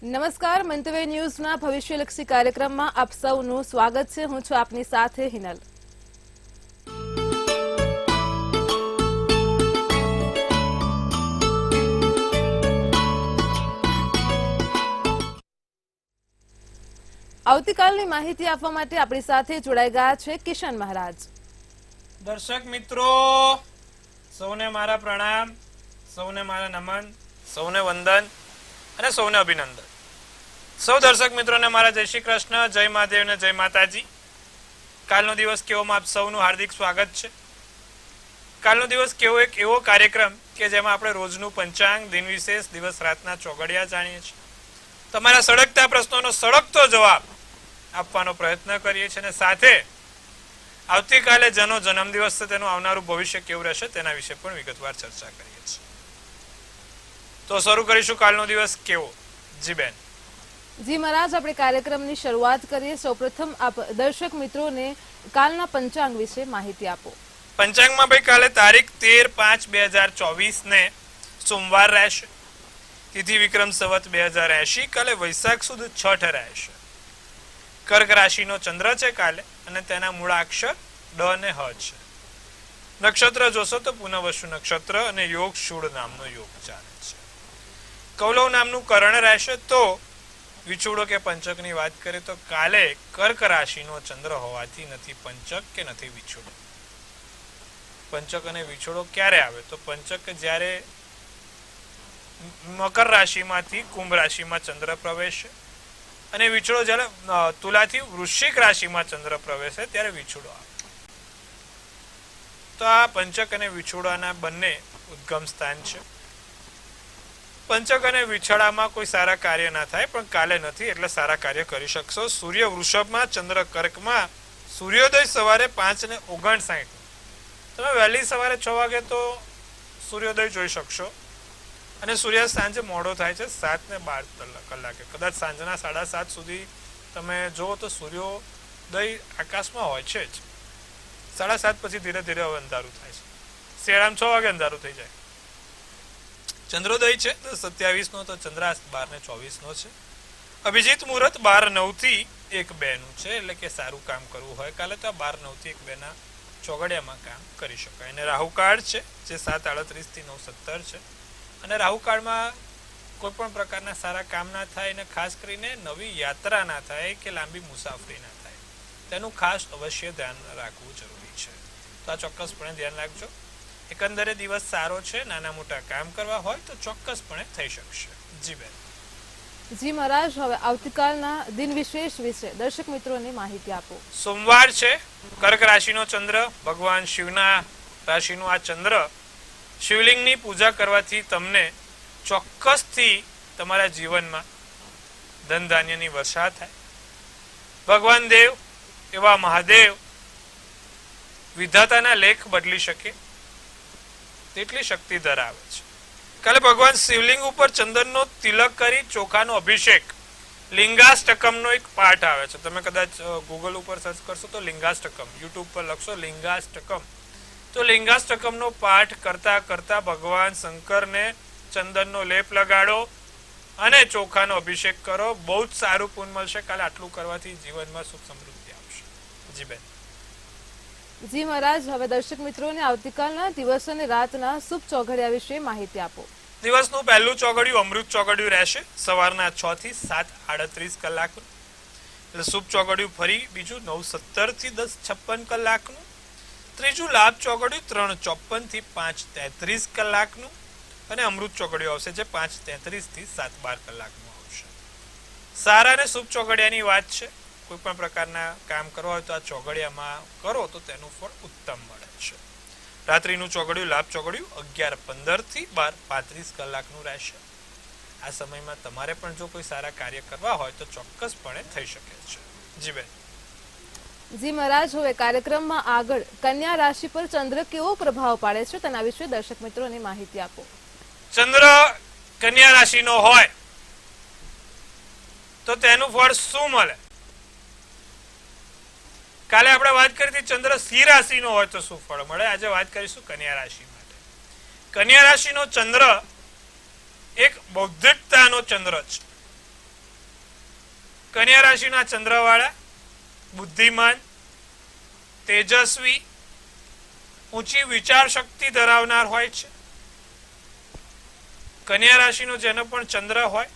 નમસ્કાર, મંતવ્ય ન્યૂઝના ભવિષ્યલક્ષી કાર્યક્રમમાં આપ સૌનું સ્વાગત છે. હું છું આપની સાથે હિનલ. આવતીકાલની માહિતી આપવા માટે આપણી સાથે જોડાઈ ગયા છે કિશન મહારાજ. દર્શક મિત્રો, સૌને મારા પ્રણામ, સૌને મારા નમન, સૌને વંદન અને સૌને અભિનંદન. સૌ દર્શક મિત્રોને મારા જય શ્રી કૃષ્ણ, જય મહાદેવ ને જય માતાજી. કાલનો દિવસ કેવોમાં આપ સૌનું હાર્દિક સ્વાગત છે. કાલનો દિવસ કેવો એક એવો કાર્યક્રમ કે જેમાં આપણે રોજનું પંચાંગ, દિન વિશેષ, દિવસ રાતના ચોઘડિયા જાણીએ છીએ. તમારા સળગતા પ્રશ્નોનો સળગતો જવાબ આપવાનો પ્રયત્ન કરીએ છીએ અને સાથે આવતીકાલે જેનો જન્મદિવસ છે તેનું આવનારું ભવિષ્ય કેવું રહેશે તેના વિશે પણ વિગતવાર ચર્ચા કરીએ છીએ. તો શરૂ કરીશું કાલનો દિવસ કેવો. જી બેન. જી મહારાજ, આપણે કાર્યક્રમની શરૂઆત કરીએ. સૌપ્રથમ આપ દર્શક મિત્રોને કાલના પંચાંગ વિશે માહિતી આપો. પંચાંગમાં ભાઈ કાલે તારીખ 13/5/2024 ને સોમવાર રહેશે. તિથિ વિક્રમ સંવત 2080. કાલે વૈશાખ સુદ છઠ રહેશે. કર્ક રાશિનો ચંદ્ર છે કાલે અને તેના મૂળાક્ષર ડ અને હ છે. નક્ષત્ર જોશો તો પુનઃવસુ નક્ષત્ર અને યોગ શૂળ નામનો યોગ ચાલે છે. કૌલવ નામનું કરણ રહેશે. તો વિછોડો કે પંચકની વાત કરીએ તો કાલે કર્ક રાશિનો ચંદ્ર હોવાથી નથી પંચક કે નથી વિછોડો. પંચક અને વિછોડો ક્યારે આવે તો પંચક જ્યારે મકર રાશિમાંથી કુંભ રાશિમાં ચંદ્ર પ્રવેશે અને વિછોડો જ્યારે તુલાથી વૃશ્ચિક રાશિમાં ચંદ્ર પ્રવેશે ત્યારે વિછોડો આવે. તો આ પંચક અને વિછોડાના બંને ઉદ્ગમ સ્થાન છે. પંચક અને વિછોડામાં કોઈ સારા કાર્ય ના થાય, પણ કાલે નથી એટલે સારા કાર્ય કરી શકશો. સૂર્ય વૃષભમાં, ચંદ્ર કર્કમાં. સૂર્યોદય સવારે 5:59. તમે વહેલી સવારે 6 વાગે તો સૂર્યોદય જોઈ શકશો અને સૂર્યાસ્ત સાંજે મોડો થાય છે 7:12 કલાકે. કદાચ સાંજના 7:30 સુધી તમે જુઓ તો સૂર્યોદય આકાશમાં હોય છે જ. 7:30 પછી ધીરે ધીરે હવે અંધારું થાય છે. શિયાળામાં 6 વાગે અંધારું થઈ જાય. ચંદ્રોદય છે 27 તો ચંદ્રાસ્ત 12:24 છે. અભિજીત મુહૂર્ત 12:09 થી 1:02 છે. એટલે કે સારું કામ કરવું હોય કાલે તો 12:09 થી 1:02 ચોઘડિયામાં કામ કરી શકાય. અને રાહુકાળ છે જે 7:38 થી 9:17 છે. અને રાહુકાળમાં કોઈ પણ પ્રકારના સારા કામ ના થાય અને ખાસ કરીને નવી યાત્રા ના થાય કે લાંબી મુસાફરી ના થાય તેનું ખાસ અવશ્ય ધ્યાન રાખવું જરૂરી છે. તો આ ચોક્કસપણે ધ્યાન રાખજો. એકંદરે દિવસ સારો છે. નાના મોટા કામ કરવા હોય તો ચોક્કસપણે થઈ શકશે. જી બેન. જી મહારાજ, હવે આવતીકાલના દિન વિશેષ વિશે દર્શક મિત્રોને માહિતી આપો. સોમવાર છે. કર્ક રાશિનો ચંદ્ર, ભગવાન શિવના રાશિનું આ ચંદ્ર. શિવલિંગની પૂજા કરવાથી તમને ચોક્કસથી તમારા જીવનમાં ધન ધાન્યની વર્ષા થાય. ભગવાન દેવ એવા મહાદેવ વિધાતાના લેખ બદલી શકે તેટલી શક્તિ ધરાવે છે. કાલે ભગવાન શિવલિંગ ઉપર ચંદનનો તિલક કરી ચોખાનો અભિષેક, લિંગાષ્ટકમનો એક પાઠ આવે છે. તમે કદાચ ગૂગલ ઉપર સર્ચ કરશો તો લિંગાષ્ટકમ, યુટ્યુબ પર લખશો લિંગાષ્ટકમ તો લિંગાષ્ટકમનો પાઠ કરતા કરતા ભગવાન શંકરને ચંદનનો લેપ લગાડો અને ચોખાનો અભિષેક કરો. બહુ જ સારું પુણ્ય મળશે. કાલે આટલું કરવાથી જીવનમાં સુખ સમૃદ્ધિ આવશે. જી બેન. જી મહારાજ, હવે દર્શક મિત્રોને આવતીકાલના દિવસ અને રાતના શુભ ચોઘડિયા વિશે માહિતી આપો. દિવસનું પહેલું ચોઘડિયું અમૃત ચોઘડિયું રહેશે સવારના 6 થી 7:38 કલાકનું. એટલે શુભ ચોઘડિયું ફરી બીજું 9:17 થી 10:56 કલાકનું. ત્રીજું લાભ ચોઘડિયું 3:54 થી 5:33 કલાકનું. અને અમૃત ચોઘડિયું આવશે જે 5:33 થી 7:12 કલાકનું આવશે. સારા અને શુભ ચોઘડિયાની વાત છે. કોઈ પણ પ્રકારના કામ કરવા હોય તો આ ચોઘડિયામાં કરો તો તેનું ફળ ઉત્તમ મળે છે. રાત્રિનું ચોઘડિયું લાભ ચોઘડિયું 11:15 થી 12:35 કલાકનું રહેશે. આ સમયમાં તમારે પણ જો કોઈ સારા કાર્ય કરવા હોય તો ચોક્કસપણે થઈ શકે છે. જી બેન. જી મહારાજ, હવે કાર્યક્રમમાં આગળ કન્યા રાશિ પર ચંદ્ર કેવો પ્રભાવ પાડે છે તેના વિશે દર્શક મિત્રોને માહિતી આપો. ચંદ્ર કન્યા રાશિનો હોય તો તેનું ફળ શું મળે? કાલે આપણે વાત કરી હતી ચંદ્ર સિંહ રાશિનો હોય તો શું ફળ મળે. આજે વાત કરીશું કન્યા રાશિ માટે. કન્યા રાશિનો ચંદ્ર એક બૌદ્ધિકતાનો ચંદ્ર છે. કન્યા રાશિના ચંદ્રવાળા બુદ્ધિમાન, તેજસ્વી, ઊંચી વિચાર શક્તિ ધરાવનાર હોય છે. કન્યા રાશિનો જેનો પણ ચંદ્ર હોય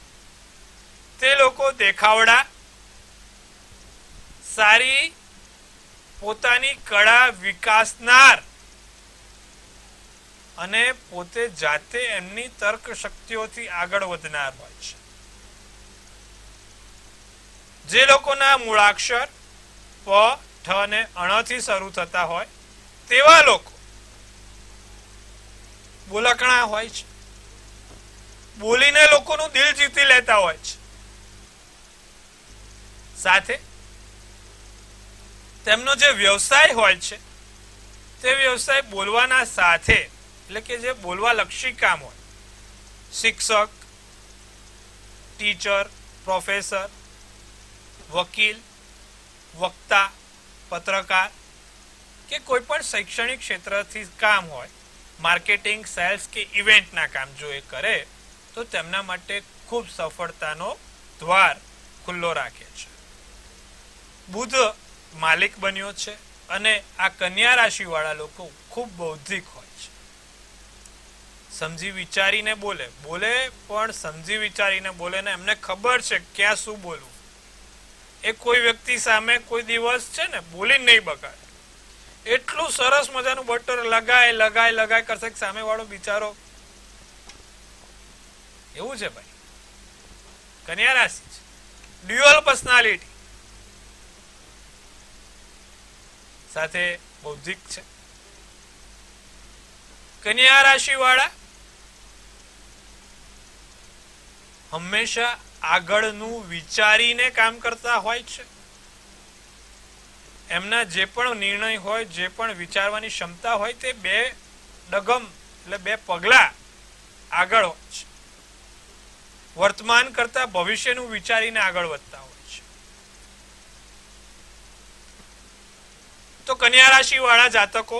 તે લોકો દેખાવડા, સારી પોતાની કળા વિકાસનાર અને પોતે જાતે એમની તર્ક શક્તિઓથી આગળ વધનાર હોય છે. જે લોકોના મૂળાક્ષર પ, ઠ અને અણ થી શરૂ થતા હોય તેવા લોકો બોલકણા હોય છે. બોલીને લોકોનું દિલ જીતી લેતા હોય છે. સાથે તેમનો જે વ્યવસાય હોય છે તે વ્યવસાય બોલવાના સાથે, એટલે કે જે બોલવા લક્ષી કામ હોય, શિક્ષક, ટીચર, પ્રોફેસર, વકીલ, વક્તા, પત્રકાર કે કોઈ પણ શૈક્ષણિક ક્ષેત્રથી કામ હોય, માર્કેટિંગ, સેલ્સ કે ઇવેન્ટના કામ જો એ કરે તો તેમના માટે ખૂબ સફળતાનો દ્વાર ખુલ્લો રાખે છે. બુધ માલિક બન્યો છે અને આ કન્યા રાશિ વાળા લોકો ખૂબ બૌદ્ધિક હોય છે. સમજી વિચારીને બોલે પણ સમજી વિચારીને બોલે ને એમને ખબર છે ક્યાં શું બોલવું. એ કોઈ વ્યક્તિ સામે કોઈ દિવસ છે ને બોલી નહીં બગાડે. એટલું સરસ મજાનું બટર લગાય કરશે કે સામે વાળો બિચારો, એવું છે ભાઈ. કન્યા રાશિ છે, ડ્યુઅલ પર્સનાલિટી સાથે બૌદ્ધિક છે. કન્યા રાશિ વાળા હંમેશા આગળનું વિચારીને કામ કરતા હોય છે. એમના જે પણ નિર્ણય હોય, જે પણ વિચારવાની ક્ષમતા હોય તે બે ડગમ એટલે બે પગલા આગળ હોય છે. વર્તમાન કરતા ભવિષ્યનું વિચારીને આગળ વધતા હોય છે. તો કન્યા રાશિ વાળા જાતકો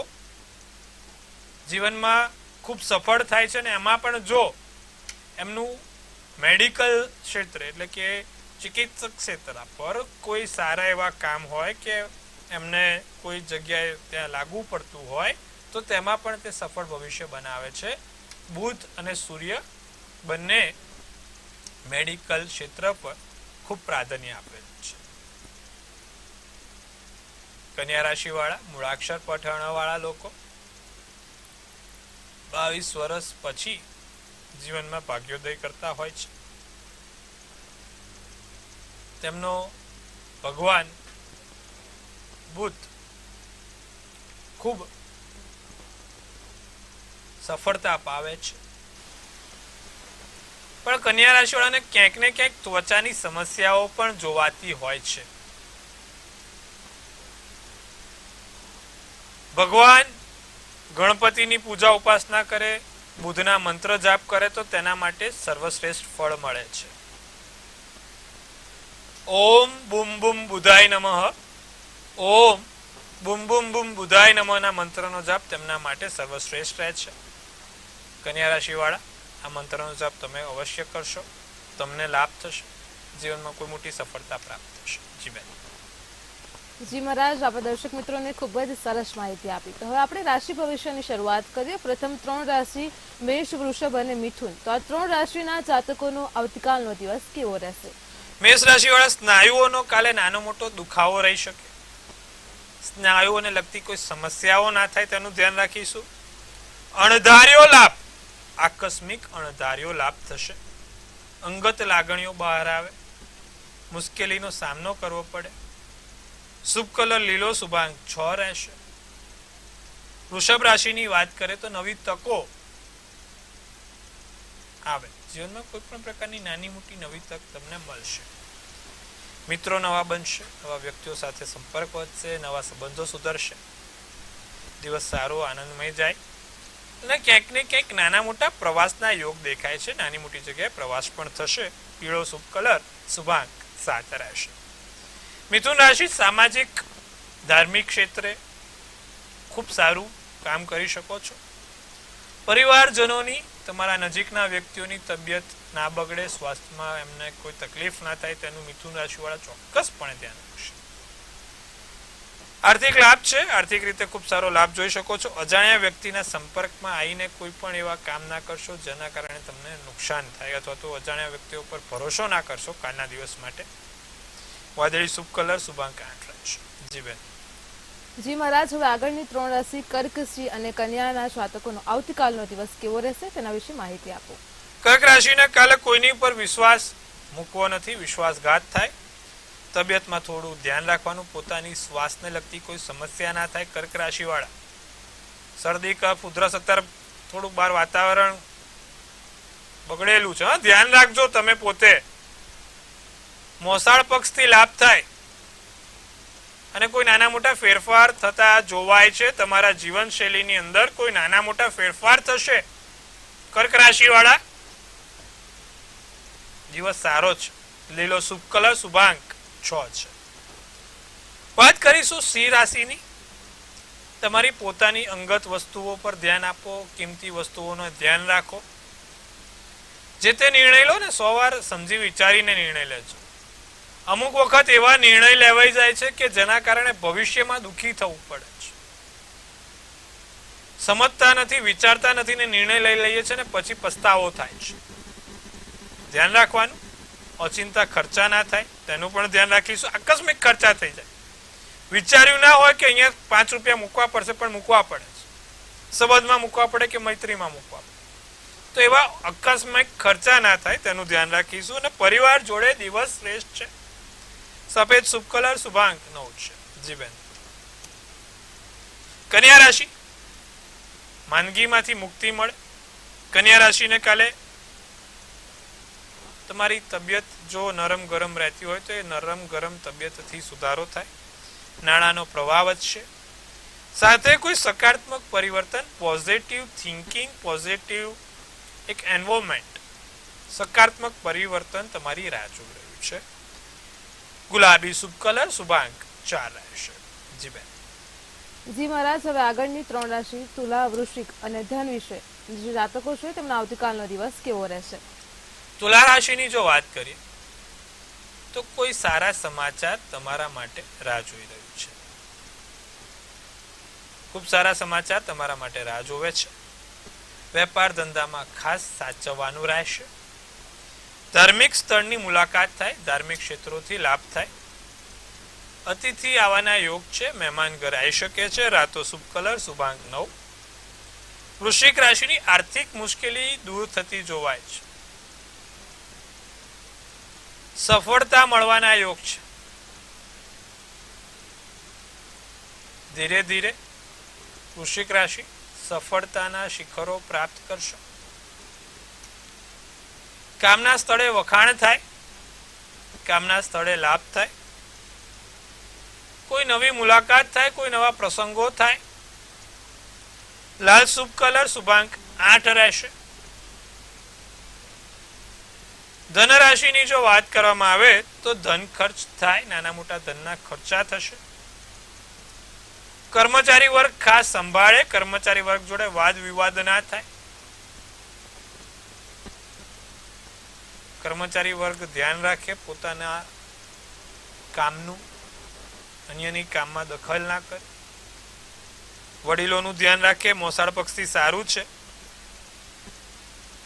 જીવનમાં ખૂબ સફળ થાય છે ને એમાં પણ જો એમનું મેડિકલ ક્ષેત્ર એટલે કે ચિકિત્સક ક્ષેત્ર પર કોઈ સારા એવા કામ હોય કે એમને કોઈ જગ્યાએ ત્યાં લાગુ પડતું હોય તો તેમાં પણ તે સફળ ભવિષ્ય બનાવે છે. બુધ અને સૂર્ય બંને મેડિકલ ક્ષેત્ર પર ખૂબ પ્રાધાન્ય આપેલું છે. કન્યા રાશિ વાળા મૂળાક્ષર પઠાણ વાળા લોકો 22 વર્ષ પછી જીવનમાં ભાગ્યોદય કરતા હોય છે. તેમનો ભગવાન બુધ ખૂબ સફળતા પાવે છે. પણ કન્યા રાશિ વાળાને ક્યાંક ને ક્યાંક ત્વચાની સમસ્યાઓ પણ જોવાતી હોય છે. ભગવાન ગણપતિની પૂજા ઉપાસના કરે, બુધના મંત્ર જાપ કરે તો તેના માટે સર્વશ્રેષ્ઠ ફળ મળે છે. ઓમ બુમ બુમ બુધાય નમઃ, ઓમ બુમ બુમ બુમ બુધાય નમઃ ના મંત્રનો જાપ તેમના માટે સર્વશ્રેષ્ઠ રહે છે. કન્યા રાશિ વાળા આ મંત્રનો જાપ તમે અવશ્ય કરશો, તમને લાભ થશે, જીવનમાં કોઈ મોટી સફળતા પ્રાપ્ત થશે. જી બેન. જી મહારાજ, આપણે દર્શક મિત્રોને ખૂબ જ સરસ માહિતી આપી. તો હવે આપણે રાશિ ભવિષ્યની શરૂઆત કરીએ. પ્રથમ 3 રાશિ મેષ, વૃષભ અને મિથુન. તો આ 3 રાશિના જાતકોનો આવતીકાલનો દિવસ કેવો રહેશે? મેષ રાશિ વાળા સ્નાયુઓનો કાલે નાનો મોટો દુખાવો રહી શકે. સ્નાયુઓને લગતી કોઈ સમસ્યાઓ ના થાય તેનું ધ્યાન રાખીશું. અણધાર્યો લાભ, આકસ્મિક અણધાર્યો લાભ થશે. અંગત લાગણીઓ બહાર આવે, મુશ્કેલીનો સામનો કરવો પડે. શુભ કલર લીલો, શુભાંક 6 રહેશે. વૃષભ રાશિની વાત કરીએ તો નવી તકો આવે. જીવનમાં કોઈ પણ પ્રકારની નાની મોટી નવી તક તમને મળશે. મિત્રો નવા બનશે, નવા વ્યક્તિઓ સાથે સંપર્ક વધશે, નવા સંબંધો સુધરશે. દિવસ સારો આનંદમય જાય અને ક્યાંક ને ક્યાંક નાના મોટા પ્રવાસના યોગ દેખાય છે. નાની મોટી જગ્યાએ પ્રવાસ પણ થશે. પીળો શુભ કલર, શુભાંક 7 રહેશે. મિથુન રાશિ સામાજિક ધાર્મિક ક્ષેત્રે ખૂબ સારું કામ કરી શકો છો. પરિવારજનોની તમારા નજીકના વ્યક્તિઓની તબિયત ના બગડે, સ્વાસ્થ્યમાં એમને કોઈ તકલીફ ના થાય તેનું મિથુન રાશિવાળા ચોક્કસપણે ધ્યાન રાખશે. આર્થિક લાભ છે, આર્થિક રીતે ખૂબ સારો લાભ જોઈ શકો છો. અજાણ્યા વ્યક્તિના સંપર્કમાં આવીને કોઈ પણ એવા કામ ના કરશો જેના કારણે તમને નુકસાન થાય, અથવા તો અજાણ્યા વ્યક્તિઓ પર ભરોસો ના કરશો કાલના દિવસ માટે. વાદળી શુભ કલર, શુભાંક 8 રહેશે. જી બેન. જી મહારાજ, હવે આગળની 3 રાશિ કર્ક, સિંહ અને કન્યાના જાતકોનો આવતીકાલનો દિવસ કેવો રહેશે તેના વિશે માહિતી આપો. કર્ક રાશિને કાલે કોઈની પર વિશ્વાસ મૂકવો નથી, વિશ્વાસઘાત થાય. તબિયતમાં થોડું ધ્યાન રાખવાનું, પોતાની શ્વાસને લગતી કોઈ સમસ્યા ના થાય. કર્ક રાશિવાળા શરદી, કફ, ઉધરસ, અત્યારે થોડું બહાર વાતાવરણ બગડેલું છે, ધ્યાન રાખજો તમે પોતે. મોસાળ પક્ષથી લાભ થાય અને કોઈ નાના મોટા ફેરફાર થતા જોવાય છે. તમારા જીવનશૈલીની અંદર કોઈ નાના મોટા ફેરફાર થશે. કર્ક રાશિવાળા દિવસ સારો છે. લીલો શુભ કલર, શુભાંક 6 છે. વાત કરીશું સિંહ રાશિની. તમારી પોતાની અંગત વસ્તુઓ પર ધ્યાન આપો, કિંમતી વસ્તુઓનો ધ્યાન રાખો. જે તે નિર્ણય લો ને 100 વાર સમજી વિચારીને નિર્ણય લેજો. અમુક વખત એવા નિર્ણય લેવાઈ જાય છે કે જેના કારણે ભવિષ્યમાં દુઃખી થવું પડે છે. સમજતા નથી, વિચારતા નથી ને નિર્ણય લઈ લઈએ છે ને પછી પસ્તાવો થાય છે. ધ્યાન રાખવાનું, અચિંતા ખર્ચા ના થાય તેનું પણ ધ્યાન રાખીશું. આકસ્મિક ખર્ચા થઈ જાય, વિચાર્યું ના હોય કે અહીંયા 5 રૂપિયા મૂકવા પડશે પણ મૂકવા પડે છે. સંબંધમાં મૂકવા પડે કે મૈત્રીમાં મૂકવા પડે, તો એવા આકસ્મિક ખર્ચા ના થાય તેનું ધ્યાન રાખીશું. અને પરિવાર જોડે દિવસ શ્રેષ્ઠ છે. સફેદ શુભ કલર, શુભાંક 9 છે. જી બેન. કન્યા રાશિ, માંદગીમાંથી મુક્તિ મળે. કન્યા રાશિને કાલે તમારી તબિયત જો નરમ ગરમ રહેતી હોય તો એ નરમ ગરમ તબિયતથી સુધારો થાય. નાણાંનો પ્રવાહ વધશે. સાથે કોઈ સકારાત્મક પરિવર્તન, પોઝિટિવ થિંકિંગ, પોઝિટિવ એક એન્વાયરમેન્ટ, સકારાત્મક પરિવર્તન તમારી રાહ જોઈ રહ્યું છે. ગુલાબી શુભ કલર, શુભાંક 4 રહેશે. જી બેન. જી મહારાજ, હવે આગળની 3 રાશિ તુલા, વૃશ્ચિક અને ધન વિશે જે જાતકો છે તેમના આવતીકાલનો દિવસ કેવો રહેશે. તુલા રાશિની જો વાત કરીએ તો કોઈ સારા સમાચાર તમારા માટે રાહ જોઈ રહ્યું છે. ખૂબ સારા સમાચાર તમારા માટે રાહ જોવે છે. વેપાર ધંધામાં ખાસ સાચવવાનું રહેશે. ધાર્મિક સ્થળની મુલાકાત થાય, ધાર્મિક ક્ષેત્રોથી લાભ થાય. અતિથિ આવવાના યોગ છે, મહેમાન ઘર આવી શકે છે. રાતો શુભ કલર, શુભાંક 9. વૃશ્ચિક રાશિની આર્થિક મુશ્કેલી દૂર થતી જોવાય છે. સફળતા મળવાના યોગ છે. ધીરે ધીરે વૃશ્ચિક રાશિ સફળતાના શિખરો પ્રાપ્ત કરશો. કામના સ્થળે વખાણ થાય, કામના સ્થળે લાભ થાય. કોઈ નવી મુલાકાત થાય, કોઈ નવા પ્રસંગો થાય. લાલ શુભ કલર, શુભાંક 8 રહેશે. ધન રાશિની જો વાત કરવામાં આવે તો ધન ખર્ચ થાય, નાના મોટા ધનના ખર્ચા થશે. કર્મચારી વર્ગ ખાસ સંભાળે, કર્મચારી વર્ગ જોડે વાદ વિવાદ ના થાય. કર્મચારી વર્ગ ધ્યાન રાખે પોતાના કામનું, અન્યની કામમાં દખલ ના કરે. વડીલોનું ધ્યાન રાખે. મોસાળ પક્ષથી સારું છે.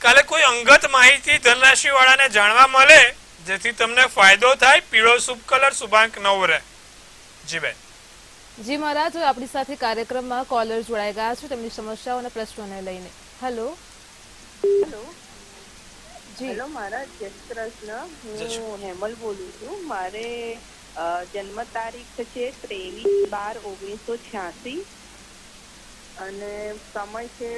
કાલે કોઈ અંગત માહિતી ધનરાશિ વાળાને જાણવા મળે જેથી તમને ફાયદો થાય. પીળો શુભ કલર, શુભાંક 9 રહે. જી બેન. જી મહારાજ, આપણી સાથે કાર્યક્રમમાં કોલર જોડાઈ ગયા છે તેમની સમસ્યાઓ અને પ્રશ્નોને લઈને. હેલો. હેલો. જી. હેલો મહારાજ, જય શ્રી કૃષ્ણ. હું હેમલ બોલું છું. મારે જન્મ તારીખ છે 23/12/1986 અને સમય છે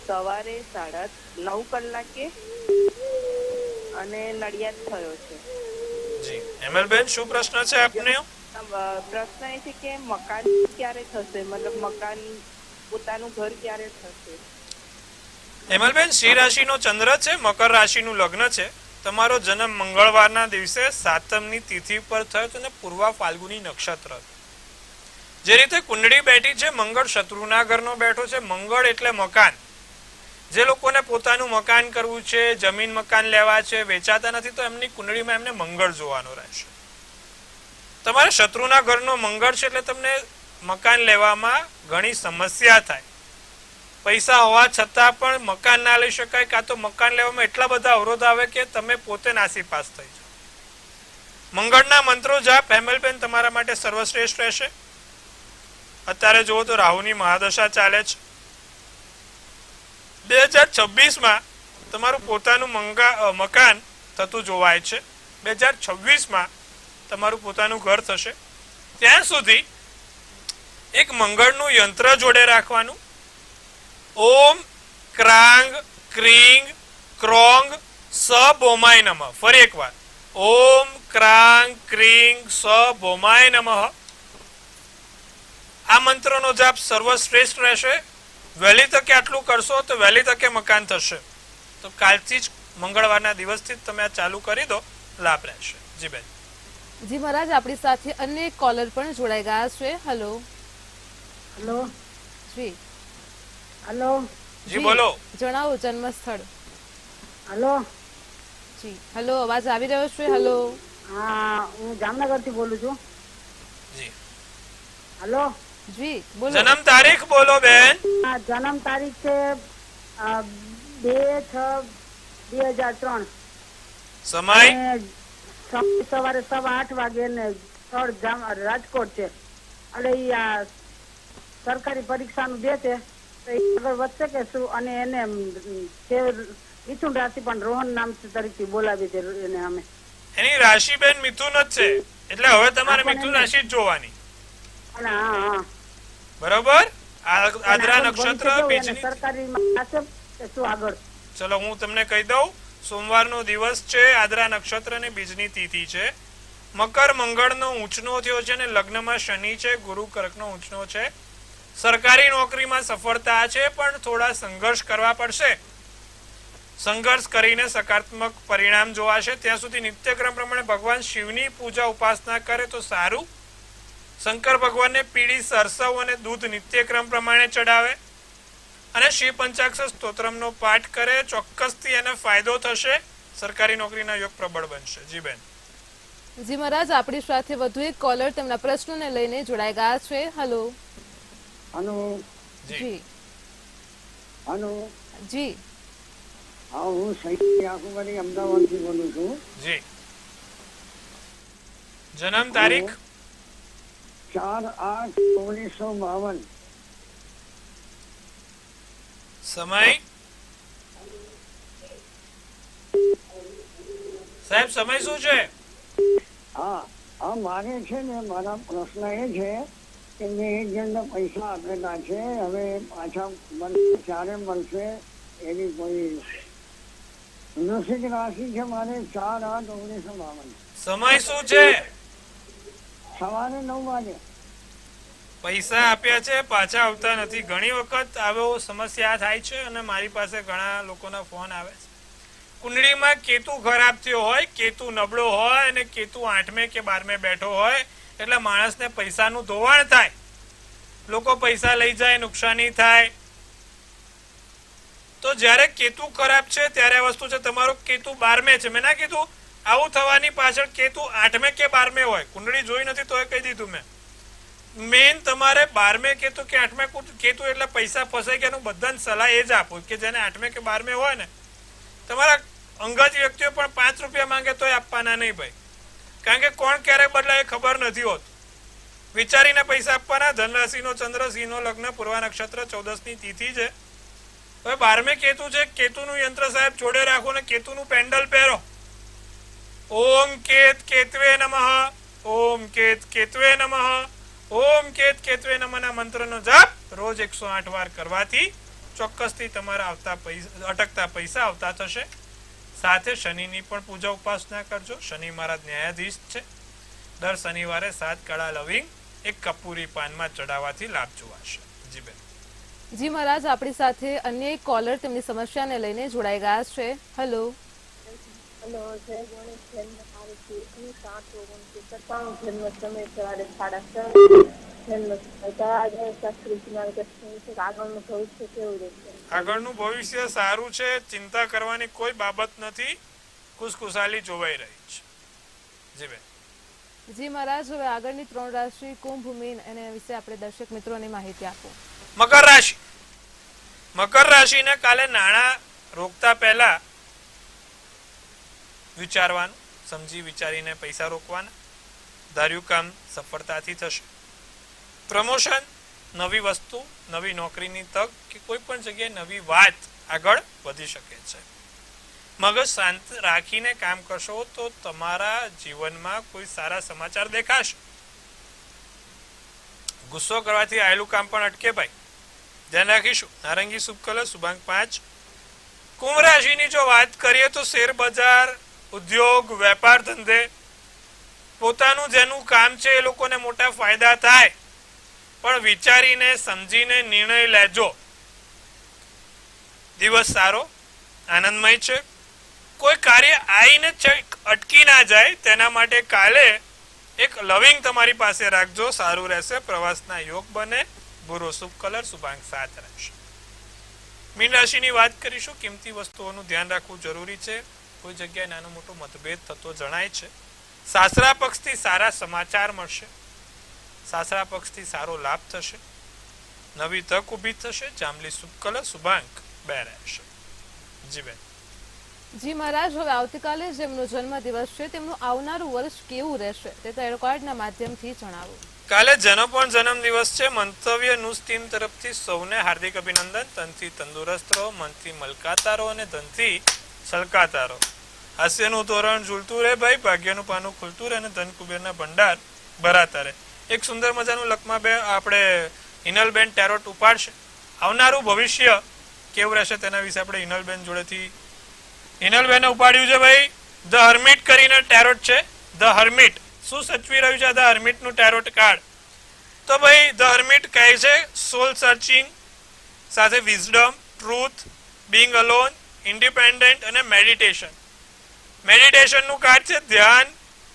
સવારે 9:30 કલાકે અને નડિયાદ થયો છે. જી હેમલબેન, શું પ્રશ્ન છે આપને? પ્રશ્ન એ છે કે મકાન ક્યારે થશે, મતલબ મકાન પોતાનું ઘર ક્યારે થશે? હેમલબેન, સિંહ રાશિનો ચંદ્ર છે, મકર રાશિનું લગ્ન છે. તમારો જન્મ મંગળવારના દિવસે 7મની તિથિ પર થયો અને પૂર્વા ફાલ્ગુની નક્ષત્ર. જે રીતે કુંડળી બેઠી છે, મંગળ શત્રુના ઘરનો બેઠો છે. મંગળ એટલે મકાન. જે લોકોને પોતાનું મકાન કરવું છે, જમીન મકાન લેવા છે, વેચાતા નથી, તો એમની કુંડળીમાં એમને મંગળ જોવાનો રહેશે. તમારા શત્રુના ઘરનો મંગળ છે એટલે તમને મકાન લેવામાં ઘણી સમસ્યા થાય. પૈસા હોવા છતાં પણ મકાન ના લઈ શકાય, કાં તો મકાન લેવામાં એટલા બધા અવરોધ આવે કે તમે પોતે નાસીપાસ થઈ જાઓ. મંગળના મંત્રો જાપ હેમલબેન તમારા માટે સર્વશ્રેષ્ઠ રહેશે. અત્યારે જુઓ તો રાહુની મહાદશા ચાલે છે. 2026માં તમારું પોતાનું મકાન થતું જોવાય છે. 2026માં તમારું પોતાનું ઘર થશે. ત્યાં સુધી એક મંગળનું યંત્ર જોડે રાખવાનું. ઓમ ક્રાંગ ક્રીંગ ક્રોંગ સ ભોમાય નમઃ. ફરી એકવાર ઓમ ક્રાંગ ક્રીંગ સ ભોમાય નમઃ. આ મંત્રનો જાપ સર્વશ્રેષ્ઠ રહેશે. વહેલી તકે આટલું કરશો તો વહેલી તકે મકાન થશે. તો કાલથી જ મંગળવારના દિવસથી જ તમે આ ચાલુ કરી દો, લાભ રહેશે. જી બેન. જી મહારાજ, આપણી સાથે અન્ય એક કોલર પણ જોડાઈ ગયા છે. હેલો. હેલો. જી હેલો. જી બોલો. જણાવો જન્મ સ્થળ. હેલો. જી હેલો, અવાજ આવી રહ્યો છે. હેલો. હા, હું જામનગર થી બોલું છું. જી. હેલો. જી બોલો. જન્મ તારીખ બોલો બેન. જન્મ તારીખ છે 2/6/2003. સમય અને સવારે 8:15 વાગે ને સ્થળ રાજકોટ છે. એટલે ઈ આ સરકારી પરીક્ષાનું દે છે, તો એ આગળ વધશે કે શું? અને એને મિથુન રાશિ પણ રોહન નામ તરીકે બોલાવી છે એને અમે. એની રાશિ બેન મિથુન જ છે, એટલે હવે તમારે મિથુન રાશિ જ જોવાની. અને હા, બરોબર. આદ્રા નક્ષત્ર બીજની. સરકારી હશે કે શું આગળ? ચલો હું તમને કહી દઉં. સોમવારનો દિવસ છે, આદ્રા નક્ષત્ર ને બીજની તિથિ છે. મકર મંગળનો ઊંચનો થયો છે અને લગ્નમાં શનિ છે, ગુરુ કર્કનો ઊંચનો છે. સરકારી નોકરીમાં સફળતા છે, પણ થોડા સંઘર્ષ કરવા પડશે. સંઘર્ષ કરીને સકારાત્મક પરિણામ જોવાશે. ત્યાં સુધી નિત્યક્રમ પ્રમાણે ભગવાન શિવની પૂજા ઉપાસના કરે તો સારું. શંકર ભગવાનને પીળી સરસવ અને દૂધ નિત્યક્રમ પ્રમાણે ચડાવે અને શિવ પંચાક્ષર સ્તોત્રમનો પાઠ કરે. ચોક્કસથી એને ફાયદો થશે. સરકારી નોકરીના યોગ પ્રબળ બનશે. જી બેન. જી મહારાજ, આપણી સાથે વધુ એક કોલર તેમના પ્રશ્નોને લઈને જોડાઈ ગયા છે. હેલો. હલો. જી હલો. જી હા, હું સૈયદ યાકુબરી અમદાવાદથી બોલું છું. જી. જન્મ તારીખ 4/8/1952. સમય સાહેબ સમય શું છે? હા, મારે છે ને, મારા પ્રશ્ન એ છે કે મેં એક જણને પૈસા આપેલા છે, હવે પાછા ક્યારે મળશે એની કોઈ વૃશ્ચિક રાશિ છે મારે. 4/8/1952. સમય શું છે? સવારે 9 વાગે. પૈસા આપ્યા છે, પાછા આવતા નથી. ઘણી વખત આવો સમસ્યા થાય છે અને મારી પાસે ઘણા લોકોના ફોન આવે છે. કુંડળીમાં કેતુ ખરાબ થયો હોય, કેતુ નબળો હોય અને કેતુ 8મે કે 12મે બેઠો હોય એટલે માણસને પૈસાનું ધોવાણ થાય. લોકો પૈસા લઈ જાય, નુકસાની થાય. તો જ્યારે કેતુ ખરાબ છે ત્યારે વસ્તુ છે. તમારો કેતુ 12મે છે. મેં ના કીધું આવું થવાની પાછળ કેતુ 8મે કે 12મે હોય. કુંડળી જોઈ નથી તો કહી દીધું મેં. મેન તમારે 12મે કેતુ કે 8મે કેતુ એટલે પૈસા ફસાઈ ગયા. બધાને સલાહ એ જ આપું કે જેને 8મે કે 12મે હોય ને, તમારા અંગત વ્યક્તિઓ પણ 5 રૂપિયા માંગે તોય આપવાના નહીં ભાઈ. કારણ કે કોણ ક્યારે બદલાય ખબર નથી હોતું. વિચારીને પૈસા આપવાના. ધનરાશિનો ચંદ્ર, સિંહનો લગ્ન, પૂર્વા નક્ષત્ર, 14ની તિથિ છે. હવે 12મે કેતુ છે. કેતુનું યંત્ર સાહેબ જોડે રાખો ને કેતુનું પેન્ડલ પહેરો. ઓમ કેત કેતવે નમઃ, ઓમ કેત કેતવે નમઃ, ઓમ કેત કેતવે નમઃના મંત્રનો જાપ રોજ 108 વાર કરવાથી ચોક્કસથી તમારા અટકતા પૈસા આવતા થશે. સાથે શનિની પણ પૂજા ઉપાસના કરજો. શનિ મહારાજ ન્યાયાધીશ છે. દર શનિવારે 7 કાળા લવિંગ એક કપૂરી પાનમાં ચડાવવાથી લાભ જોવાશે. જી બેન. જી મહારાજ, આપણી સાથે અન્ય એક કોલર તેમની સમસ્યાને લઈને જોડાઈ ગયા છે. હેલો. હેલો, જય ગણેશ. જન્મ તારીખ 19/8/1997. જન્મ સમય સવારે 6:30. જન્મ સમય આજે શાસ્ત્રી માર્ગદર્શન વિશે આગળનું ભવિષ્ય કેવું રહેશે? આગળનું ભવિષ્ય સારું છે, ચિંતા કરવાની કોઈ બાબત નથી, ખુશખુશાલી જોવાઈ રહી છે. જી બેન. જી મહારાજ, હવે આગળની 3 રાશિ કુંભ, મીન એના વિશે આપણે દર્શક મિત્રોને માહિતી આપો. મકર રાશિ. મકર રાશિને કાલે નાણાં રોકતા પહેલા વિચારવાનું, સમજી વિચારીને પૈસા રોકવાના. ધાર્યું કામ સફળતાથી થશે. પ્રમોશન, નવી વસ્તુ, નવી નોકરીની તક કે કોઈ પણ જગ્યાએ નવી વાત આગળ વધી શકે છે. મગજ શાંત રાખીને કામ કરશો તો તમારા જીવનમાં કોઈ સારા સમાચાર દેખાશે. ગુસ્સો કરવાથી આયેલું કામ પણ અટકે ભાઈ, ધ્યાન રાખીશું. નારંગી શુભ કલર, શુભાંક 5. કુંભ રાશિની જો વાત કરીએ તો શેર બજાર, ઉદ્યોગ, વેપાર ધંધે પોતાનું જેનું કામ છે એ લોકોને મોટા ફાયદા થાય, પણ વિચારીને સમજીને નિર્ણય લેજો. દિવસ સારો, આનંદમય છે. કોઈ કાર્ય આવીને અટકી ના જાય તેના માટે કાલે એક લવિંગ તમારી પાસે રાખજો, સારું રહેશે. પ્રવાસના યોગ બને. ભૂરો શુભ કલર, શુભાંક 7 રહેશે. મીન રાશિની વાત કરીશું. કિંમતી વસ્તુઓનું ધ્યાન રાખવું જરૂરી છે. કોઈ જગ્યાએ નાનો મોટો મતભેદ થતો જણાય છે. સાસરા પક્ષથી સારા સમાચાર મળશે. સાસરા પક્ષથી સારો લાભ થશે. નવી તક ઊભી થશે. જાંબલી શુભ કલર, શુભાંક 2 રહેશે. જી બેન. જી મહારાજ, હવે આવતીકાલે જેમનો જન્મદિવસ છે તેમનું આવનારું વર્ષ કેવું રહેશે તે ટેરો કાર્ડના માધ્યમથી જણાવો. કાલે જેનો પણ જન્મદિવસ છે, મંતવ્ય ન્યૂઝ ટીમ તરફથી સૌને હાર્દિક અભિનંદન. તનથી તંદુરસ્ત રહો, મનથી મલકાતા રહો અને ધનથી છલકાતા રહો. હાસ્યનું તોરણ ઝૂલતું રહે ભાઈ, ભાગ્યનું પાનું ખુલતું રહે અને ધન કુબેરના ભંડાર ભરાતા રહે. એક સુંદર મજાનું લખમાં બે આપણે હિનલબેન ટેરોટ ઉપાડશે. આવનારું ભવિષ્ય કેવું રહેશે તેના વિશે આપણે હિનલબેન જોડેથી હિનલબેને ઉપાડ્યું છે ભાઈ. ધ હર્મિટ કરીને ટેરોટ છે. ધ હર્મિટ શું સચવી રહ્યું છે ધ હર્મિટ નું ટેરોટ કાર્ડ? તો ભાઈ ધ હર્મિટ કહે છે સોલ સર્ચિંગ સાથે wisdom, truth, being alone, independent અને મેડિટેશન. મેડિટેશન નું કાર્ડ છે. ધ્યાન,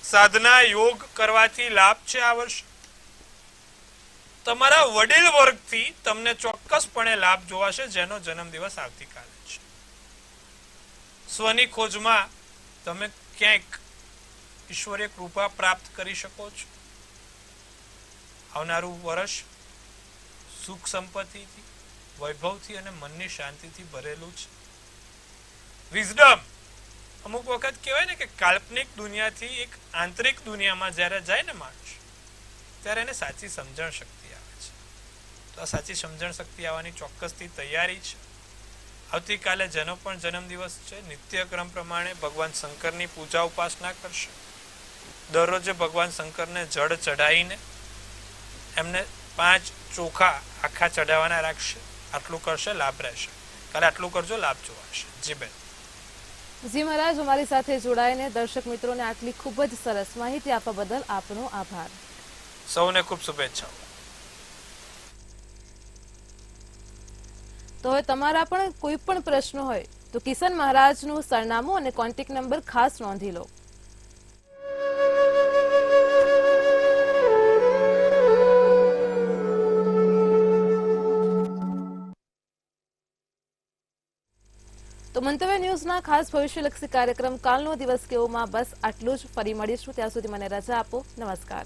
સાધના, યોગ કરવાથી લાભ છે આ વર્ષ. તમારા વડીલ વર્ગથી તમને ચોક્કસપણે લાભ જોવાશે જેનો જન્મદિવસ આવતીકાલે છે. સ્વની ખોજમાં તમે ક્યાંક ઈશ્વરીય કૃપા પ્રાપ્ત કરી શકો છો. આવનારું વર્ષ સુખ સંપત્તિથી, વૈભવથી અને મનની શાંતિથી ભરેલું છે. વિઝડમ, અમુક વખત કહેવાય ને કે કાલ્પનિક દુનિયાથી એક આંતરિક દુનિયામાં જ્યારે જાય ને માણસ, ત્યારે એને સાચી સમજણ શક્તિ આવે છે. તો આ સાચી સમજણ શક્તિ આવવાની ચોક્કસથી તૈયારી છે. આવતીકાલે જેનો પણ જન્મદિવસ છે, નિત્યક્રમ પ્રમાણે ભગવાન શંકરની પૂજા ઉપાસના કરશે. દરરોજે ભગવાન શંકરને જળ ચઢાવીને એમને 5 ચોખા આખા ચઢાવવાના રાખશે. આટલું કરશે, લાભ રહેશે. કાલે આટલું કરજો, લાભ જોવાશે. જી બેન. જી મહારાજ, અમારી સાથે જોડાઈને દર્શક મિત્રોને આટલી ખૂબ જ સરસ માહિતી આપવા બદલ આપનો આભાર. સૌને ખૂબ શુભેચ્છાઓ. તો હવે તમારા પણ કોઈ પણ પ્રશ્ન હોય તો કિશન મહારાજનું સરનામું અને કોન્ટેક્ટ નંબર ખાસ નોંધી લો. તો મંતવ્ય ન્યૂઝના ખાસ ભવિષ્યલક્ષી કાર્યક્રમ કાલનો દિવસ કેવોમાં બસ આટલું જ. ફરી મળીશું, ત્યાં સુધી મને રજા આપો. નમસ્કાર.